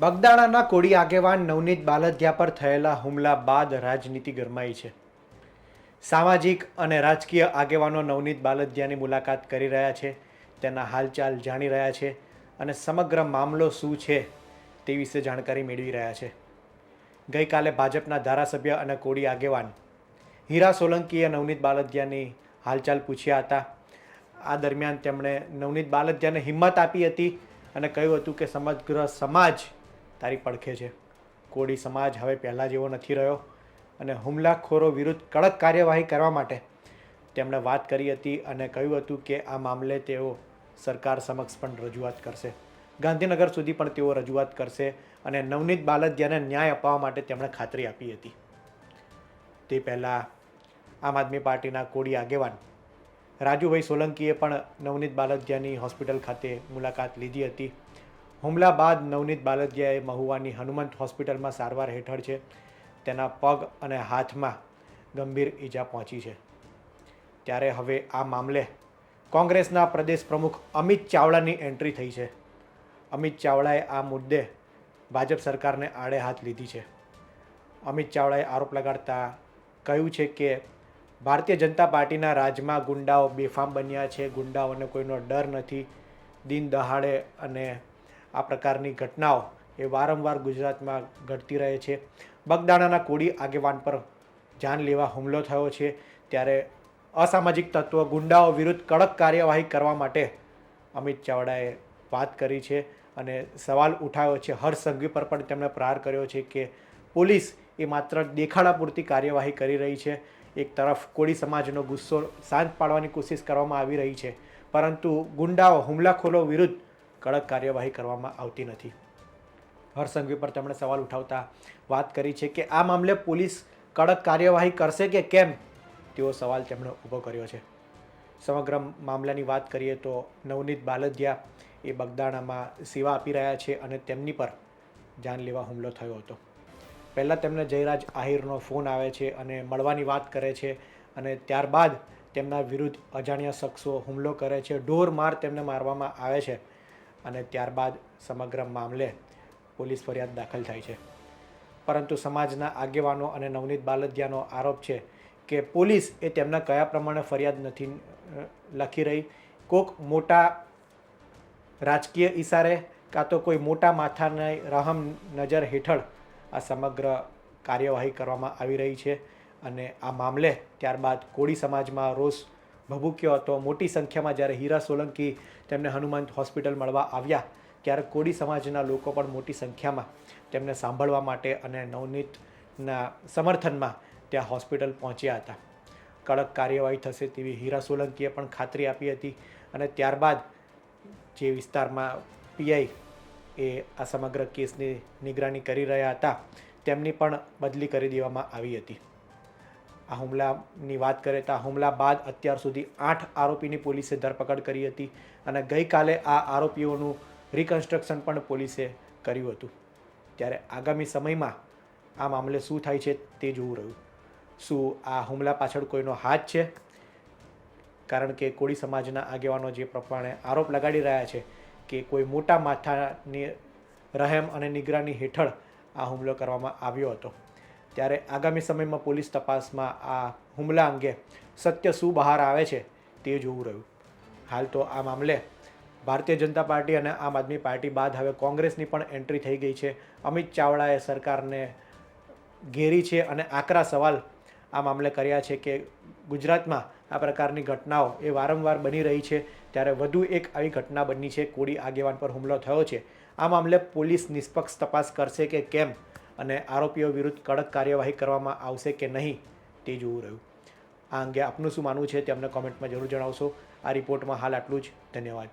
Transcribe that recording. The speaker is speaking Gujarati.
બગદાણાના કોળી આગેવાન નવનીત બાલદિયા પર થયેલા હુમલા બાદ રાજનીતિ ગરમાઈ છે. સામાજિક અને રાજકીય આગેવાનો નવનીત બાલદિયાની મુલાકાત કરી રહ્યા છે, તેના હાલચાલ જાણી રહ્યા છે અને સમગ્ર મામલો શું છે તે વિશે જાણકારી મેળવી રહ્યા છે. ગઈકાલે ભાજપના ધારાસભ્ય અને કોળી આગેવાન હીરા સોલંકીએ નવનીત બાલદિયાની હાલચાલ પૂછ્યા હતા. આ દરમિયાન તેમણે નવનીત બાલદિયાને હિંમત આપી હતી અને કહ્યું હતું કે સમગ્ર સમાજ તારી પડખે છે. કોળી સમાજ હવે પહેલાં જેવો નથી રહ્યો અને હુમલાખોરો વિરુદ્ધ કડક કાર્યવાહી કરવા માટે તેમણે વાત કરી હતી અને કહ્યું હતું કે આ મામલે તેઓ સરકાર સમક્ષ પણ રજૂઆત કરશે, ગાંધીનગર સુધી પણ તેઓ રજૂઆત કરશે અને નવનીત બાલદિયાને ન્યાય અપાવવા માટે તેમણે ખાતરી આપી હતી. તે પહેલાં આમ આદમી પાર્ટીના કોળી આગેવાન રાજુભાઈ સોલંકીએ પણ નવનીત બાલદિયાની હોસ્પિટલ ખાતે મુલાકાત લીધી હતી. હુમલા બાદ નવનીત બાલદિયાએ મહુવાની હનુમંત હોસ્પિટલમાં સારવાર હેઠળ છે. તેના પગ અને હાથમાં ગંભીર ઈજા પહોંચી છે. ત્યારે હવે આ મામલે કોંગ્રેસના પ્રદેશ પ્રમુખ અમિત ચાવડાની એન્ટ્રી થઈ છે. અમિત ચાવડાએ આ મુદ્દે ભાજપ સરકારને આડે હાથ લીધી છે. અમિત ચાવડાએ આરોપ લગાડતા કહ્યું છે કે ભારતીય જનતા પાર્ટીના રાજમાં ગુંડાઓ બેફામ બન્યા છે, ગુંડાઓને કોઈનો ડર નથી. દિન દહાડે અને આ પ્રકારની ઘટનાઓ એ વારંવાર ગુજરાતમાં ઘટતી રહે છે. બગદાણાના કોળી આગેવાન પર જાનલેવા હુમલો થયો છે, ત્યારે અસામાજિક તત્વો ગુંડાઓ વિરુદ્ધ કડક કાર્યવાહી કરવા માટે અમિત ચાવડાએ વાત કરી છે અને સવાલ ઉઠાવ્યો છે. હર્ષ સંઘવી પર પણ તેમણે પ્રહાર કર્યો છે કે પોલીસ એ માત્ર દેખાડા પૂરતી કાર્યવાહી કરી રહી છે. એક તરફ કોળી સમાજનો ગુસ્સો શાંત પાડવાની કોશિશ કરવામાં આવી રહી છે, પરંતુ ગુંડાઓ હુમલાખોરો વિરુદ્ધ કડક કાર્યવાહી કરવામાં આવતી નથી. હર્ષ સંઘવી પર તેમણે સવાલ ઉઠાવતા વાત કરી છે કે આ મામલે પોલીસ કડક કાર્યવાહી કરશે કે કેમ, તેવો સવાલ તેમણે ઊભો કર્યો છે. સમગ્ર મામલાની વાત કરીએ તો નવનીત બાલદિયા એ બગદાણામાં સેવા આપી રહ્યા છે અને તેમની પર જાનલેવા હુમલો થયો હતો. પહેલાં તેમને જયરાજ આહિરનો ફોન આવે છે અને મળવાની વાત કરે છે અને ત્યારબાદ તેમના વિરુદ્ધ અજાણ્યા શખ્સો હુમલો કરે છે, ઢોર માર તેમને મારવામાં આવે છે અને ત્યારબાદ સમગ્ર મામલે પોલીસ ફરિયાદ દાખલ થાય છે. પરંતુ સમાજના આગેવાનો અને નવનીત બાલદિયાનો આરોપ છે કે પોલીસ એ તેમના કયા પ્રમાણે ફરિયાદ નથી લખી રહી. કોઈક મોટા રાજકીય ઇશારે કાં તો કોઈ મોટા માથાની રહમ નજર હેઠળ આ સમગ્ર કાર્યવાહી કરવામાં આવી રહી છે અને આ મામલે ત્યારબાદ કોળી સમાજમાં રોષ ભભૂક્યો હતો. મોટી સંખ્યામાં જ્યારે હીરા સોલંકી તેમને હનુમંત હોસ્પિટલ મળવા આવ્યા ત્યારે કોળી સમાજના લોકો પણ મોટી સંખ્યામાં તેમને સાંભળવા માટે અને નવનીતના સમર્થનમાં ત્યાં હોસ્પિટલ પહોંચ્યા હતા. કડક કાર્યવાહી થશે તેવી હીરા સોલંકીએ પણ ખાતરી આપી હતી અને ત્યારબાદ જે વિસ્તારમાં પીઆઈ એ આ સમગ્ર કેસની નિગરાની કરી રહ્યા હતા તેમની પણ બદલી કરી દેવામાં આવી હતી. આ હુમલાની વાત કરીએ તો આ હુમલા બાદ અત્યાર સુધી 8 આરોપીની પોલીસે ધરપકડ કરી હતી અને ગઈકાલે આ આરોપીઓનું રિકન્સ્ટ્રક્શન પણ પોલીસે કર્યું હતું. ત્યારે આગામી સમયમાં આ મામલે શું થાય છે તે જોવું રહ્યું. શું આ હુમલા પાછળ કોઈનો હાથ છે? કારણ કે કોળી સમાજના આગેવાનો જે પ્રમાણે આરોપ લગાડી રહ્યા છે કે કોઈ મોટા માથાની રહેમ અને નિગરાની હેઠળ આ હુમલો કરવામાં આવ્યો હતો. ત્યારે આગામી સમયમાં પોલીસ તપાસમાં આ હુમલા અંગે સત્ય શું બહાર આવે છે તે જોવું રહ્યું. હાલ તો આ મામલે ભારતીય જનતા પાર્ટી અને આમ આદમી પાર્ટી બાદ હવે કોંગ્રેસની પણ એન્ટ્રી થઈ ગઈ છે. અમિત ચાવડાએ સરકારને ઘેરી છે અને આકરા સવાલ આ મામલે કર્યા છે કે ગુજરાતમાં આ પ્રકારની ઘટનાઓ એ વારંવાર બની રહી છે, ત્યારે વધુ એક આવી ઘટના બની છે, કોળી આગેવાન પર હુમલો થયો છે. આ મામલે પોલીસ નિષ્પક્ષ તપાસ કરશે કે કેમ અને આરોપીઓ વિરુદ્ધ કડક કાર્યવાહી કરવામાં આવશે કે નહીં તે જોવું રહ્યું. આ અંગે આપનું શું માનવું છે તે અમને કોમેન્ટમાં જરૂર જણાવશો. આ રિપોર્ટમાં હાલ આટલું જ. ધન્યવાદ.